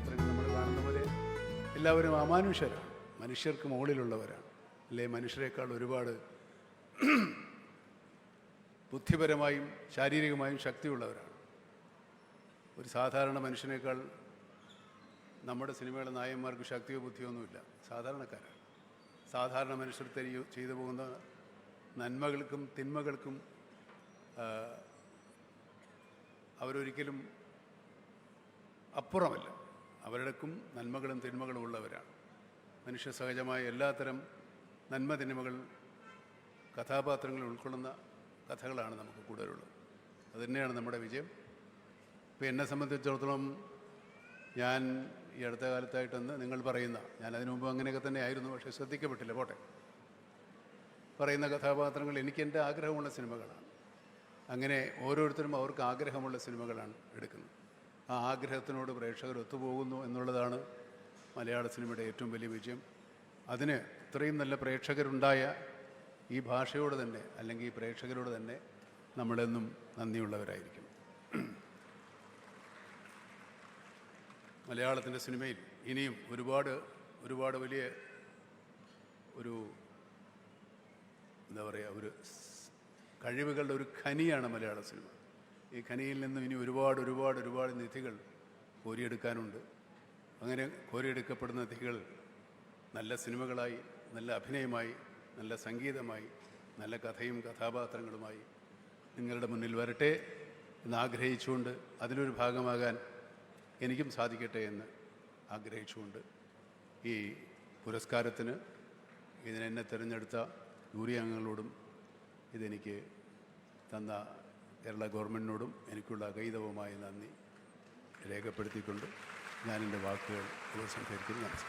ചിത്രങ്ങൾ നമ്മൾ കാണുന്ന പോലെ എല്ലാവരും അമാനുഷരാണ്, മനുഷ്യർക്ക് മുകളിലുള്ളവരാണ്, അല്ലെ മനുഷ്യരെക്കാൾ ഒരുപാട് ബുദ്ധിപരമായും ശാരീരികമായും ശക്തിയുള്ളവരാണ്. ഒരു സാധാരണ മനുഷ്യനേക്കാൾ നമ്മുടെ സിനിമയിലെ നായകന്മാർക്ക് ശക്തിയോ ബുദ്ധിയൊന്നുമില്ല, സാധാരണക്കാരാണ്. സാധാരണ മനുഷ്യർ ചെയ്തു പോകുന്ന നന്മകൾക്കും തിന്മകൾക്കും അവരൊരിക്കലും അപ്പുറമല്ല. അവരുടെക്കും നന്മകളും തിന്മകളും ഉള്ളവരാണ്. മനുഷ്യ സഹജമായ എല്ലാത്തരം നന്മ തിന്മകൾ കഥാപാത്രങ്ങൾ ഉൾക്കൊള്ളുന്ന കഥകളാണ് നമുക്ക് കൂടുതലുള്ളത്. അതുതന്നെയാണ് നമ്മുടെ വിജയം. ഇപ്പോൾ എന്നെ സംബന്ധിച്ചിടത്തോളം ഞാൻ ഈ അടുത്ത കാലത്തായിട്ടെന്ന് നിങ്ങൾ പറയുന്ന, ഞാൻ അതിനു മുമ്പ് അങ്ങനെയൊക്കെ തന്നെ ആയിരുന്നു, പക്ഷേ ശ്രദ്ധിക്കപ്പെട്ടില്ല, പോട്ടെ, പറയുന്ന കഥാപാത്രങ്ങൾ എനിക്കെൻ്റെ ആഗ്രഹമുള്ള സിനിമകളാണ്. അങ്ങനെ ഓരോരുത്തരും അവർക്ക് ആഗ്രഹമുള്ള സിനിമകളാണ് എടുക്കുന്നത്. ആ ആഗ്രഹത്തിനോട് പ്രേക്ഷകർ ഒത്തുപോകുന്നു എന്നുള്ളതാണ് മലയാള സിനിമയുടെ ഏറ്റവും വലിയ വിജയം. അതിന് ഇത്രയും നല്ല പ്രേക്ഷകരുണ്ടായ ഈ ഭാഷയോട് തന്നെ, അല്ലെങ്കിൽ ഈ പ്രേക്ഷകരോട് തന്നെ നമ്മളെന്നും നന്ദിയുള്ളവരായിരിക്കും. മലയാളത്തിൻ്റെ സിനിമയിൽ ഇനിയും ഒരുപാട് വലിയ ഒരു എന്താ പറയുക, ഒരു കഴിവുകളുടെ ഒരു ഖനിയാണ് മലയാള സിനിമ. ഈ ഖനിയിൽ നിന്നും ഇനി ഒരുപാട് നിധികൾ കോരിയെടുക്കാനുണ്ട്. അങ്ങനെ കോരിയെടുക്കപ്പെടുന്ന നിധികൾ നല്ല സിനിമകളായി, നല്ല അഭിനയമായി, നല്ല സംഗീതമായി, നല്ല കഥയും കഥാപാത്രങ്ങളുമായി നിങ്ങളുടെ മുന്നിൽ വരട്ടെ എന്നാഗ്രഹിച്ചുകൊണ്ട്, അതിലൊരു ഭാഗമാകാൻ എനിക്കും സാധിക്കട്ടെ എന്ന് ആഗ്രഹിച്ചുകൊണ്ട്, ഈ പുരസ്കാരത്തിന് ഇതിനെന്നെ തിരഞ്ഞെടുത്ത ജൂറി അംഗങ്ങളോടും ഇതെനിക്ക് തന്ന കേരള ഗവൺമെൻറ്റിനോടും എനിക്കുള്ള അഗൈതവമായ നന്ദി രേഖപ്പെടുത്തിക്കൊണ്ട് ഞാൻ എൻ്റെ വാക്കുകൾ ഉപസംഹരിക്കുന്നു. നമസ്കാരം.